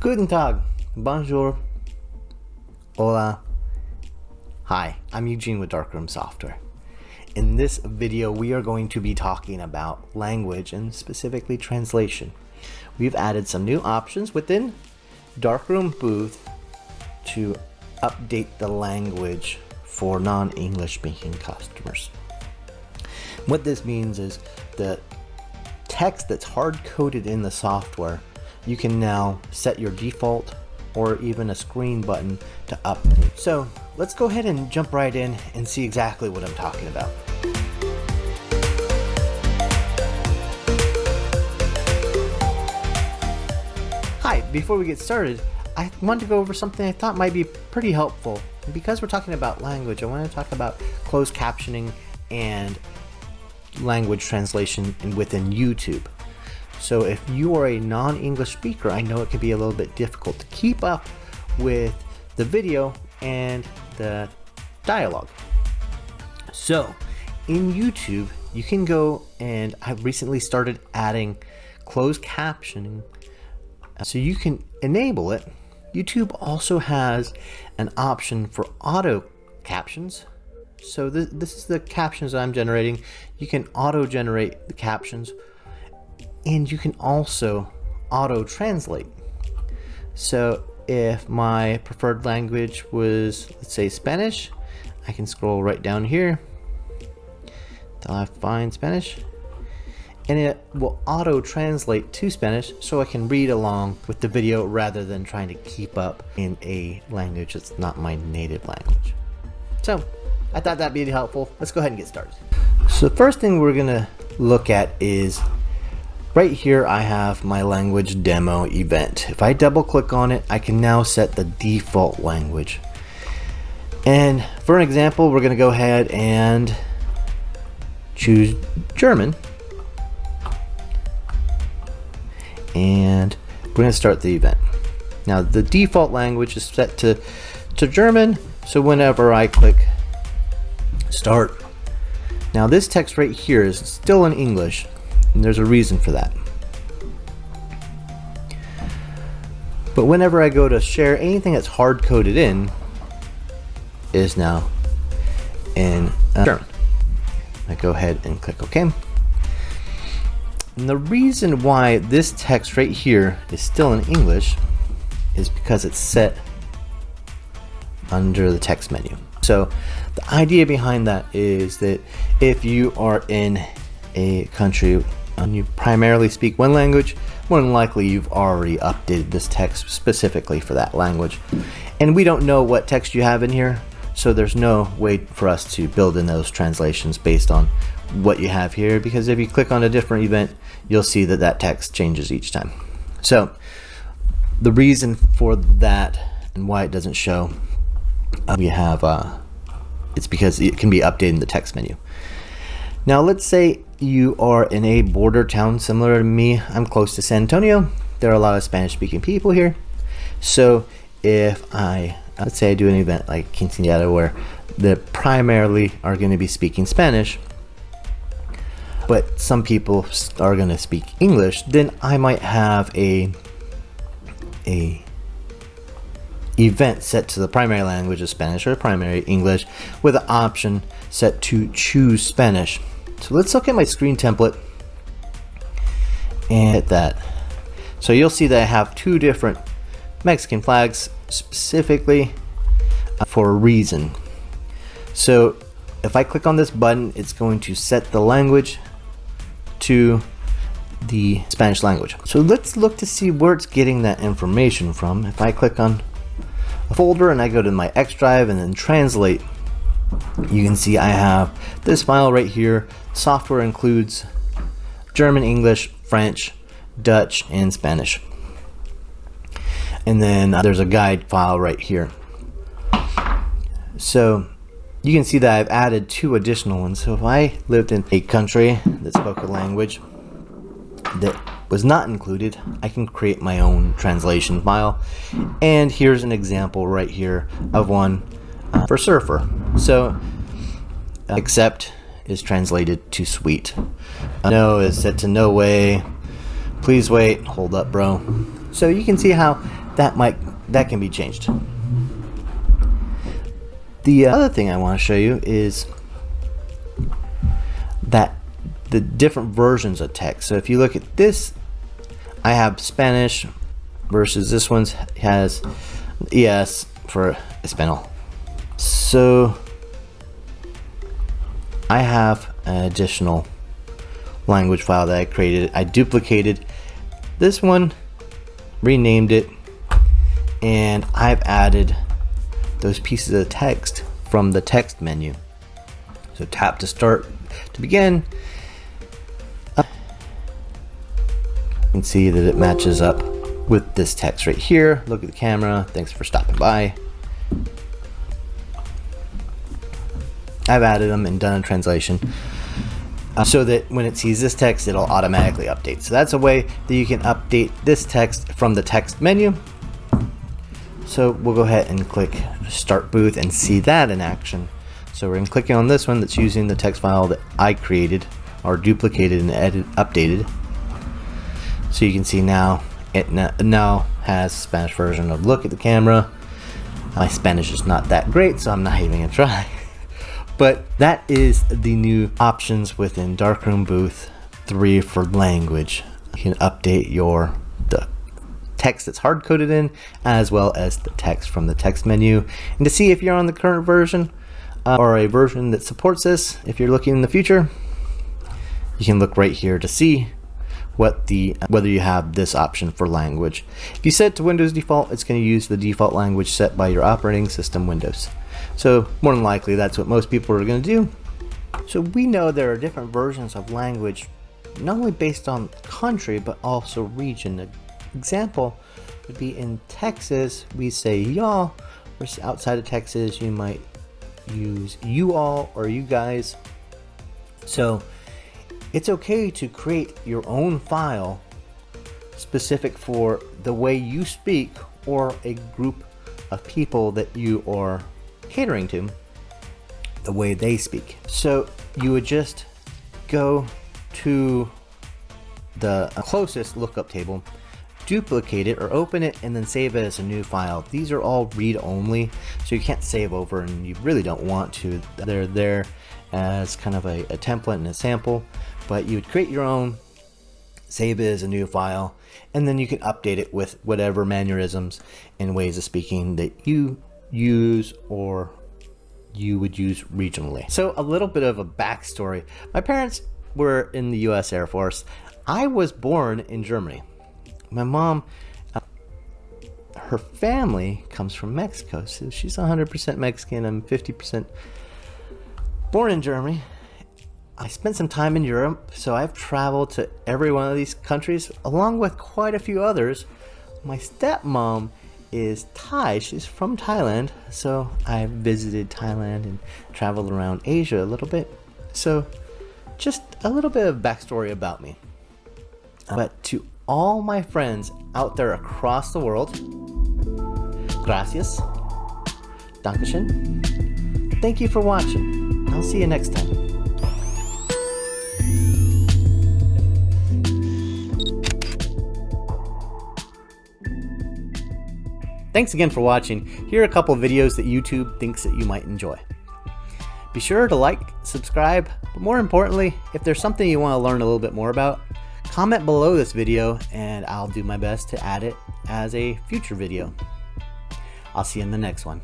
Guten Tag, bonjour, hola, hi, I'm Eugene with Darkroom Software. In this video, we are going to be talking about language and specifically translation. We've added some new options within Darkroom Booth to update the language for non-English speaking customers. What this means is the text that's hard-coded in the software, you can now set your default or even a screen button to update. So let's go ahead and jump right in and see exactly what I'm talking about. Hi, before we get started, I wanted to go over something I thought might be pretty helpful. And because we're talking about language, I want to talk about closed captioning and language translation within YouTube. So if you are a non-English speaker, I know it can be a little bit difficult to keep up with the video and the dialogue. So in YouTube, you can go, and I've recently started adding closed captioning, so you can enable it. YouTube also has an option for auto captions. So this is the captions that I'm generating. You can auto generate the captions, and you can also auto translate. So if my preferred language was, let's say, Spanish, I can scroll right down here till I find Spanish, and it will auto translate to Spanish so I can read along with the video rather than trying to keep up in a language that's not my native language. So I thought that'd be helpful. Let's go ahead and get started. So the first thing we're gonna look at is right here. I have my language demo event. If I double click on it, I can now set the default language. And for an example, we're gonna go ahead and choose German. And we're gonna start the event. Now the default language is set to German, so whenever I click start, now this text right here is still in English, and there's a reason for that. But whenever I go to share, anything that's hard coded in is now in German. I go ahead and click OK. And the reason why this text right here is still in English is because it's set under the text menu. So the idea behind that is that if you are in a country and you primarily speak one language, more than likely you've already updated this text specifically for that language. And we don't know what text you have in here, so there's no way for us to build in those translations based on what you have here, because if you click on a different event, you'll see that that text changes each time. So the reason for that and why it doesn't show, we have it's because it can be updated in the text menu. Now let's say you are in a border town similar to me. I'm close to San Antonio. There are a lot of Spanish speaking people here. So if let's say I do an event like Quinceañera where they primarily are going to be speaking Spanish, but some people are going to speak English, then I might have a event set to the primary language of Spanish or primary English with an option set to choose Spanish. So let's look at my screen template and hit that. So you'll see that I have two different Mexican flags specifically for a reason. So if I click on this button, it's going to set the language to the Spanish language. So let's look to see where it's getting that information from. If I click on a folder and I go to my X drive and then translate, you can see I have this file right here. Software includes German, English, French, Dutch, and Spanish. And then there's a guide file right here. So you can see that I've added two additional ones. So if I lived in a country that spoke a language that was not included, I can create my own translation file. And here's an example right here of one for surfer. So accept is translated to sweet. No is set to no way. Please wait. Hold up, bro. So you can see how that can be changed. The other thing I want to show you is that the different versions of text. So if you look at this, I have Spanish versus this one has ES for Espanol. So I have an additional language file that I created. I duplicated this one, renamed it, and I've added those pieces of text from the text menu. So tap to start to begin. You can see that it matches up with this text right here. Look at the camera. Thanks for stopping by. I've added them and done a translation so that when it sees this text, it'll automatically update. So that's a way that you can update this text from the text menu. So we'll go ahead and click Start Booth and see that in action. So we're clicking on this one that's using the text file that I created or duplicated and updated. So you can see now it now has a Spanish version of look at the camera. My Spanish is not that great, so I'm not even gonna try. But that is the new options within Darkroom Booth 3 for language. You can update the text that's hard coded in, as well as the text from the text menu. And to see if you're on the current version or a version that supports this, if you're looking in the future, you can look right here to see whether you have this option for language. If you set it to Windows default, it's going to use the default language set by your operating system, Windows. So more than likely, that's what most people are going to do. So we know there are different versions of language, not only based on country, but also region. An example would be in Texas, we say y'all, versus outside of Texas, you might use you all or you guys. So it's okay to create your own file specific for the way you speak or a group of people that you are catering to, the way they speak. So you would just go to the closest lookup table, duplicate it or open it, and then save it as a new file. These are all read only, so you can't save over, and you really don't want to. They're there as kind of a template and a sample, but you would create your own, save it as a new file, and then you can update it with whatever mannerisms and ways of speaking that you use or you would use regionally. So a little bit of a backstory. My parents were in the US Air Force. I was born in Germany. My mom, her family comes from Mexico, so she's 100% Mexican. I'm 50% born in Germany. I spent some time in Europe, so I've traveled to every one of these countries, along with quite a few others. My stepmom is Thai. She's from Thailand, so I've visited Thailand and traveled around Asia a little bit. So just a little bit of backstory about me. But to all my friends out there across the world, gracias, dankeschön, thank you for watching. I'll see you next time. Thanks again for watching. Here are a couple of videos that YouTube thinks that you might enjoy. Be sure to like, subscribe, but more importantly, if there's something you want to learn a little bit more about, comment below this video and I'll do my best to add it as a future video. I'll see you in the next one.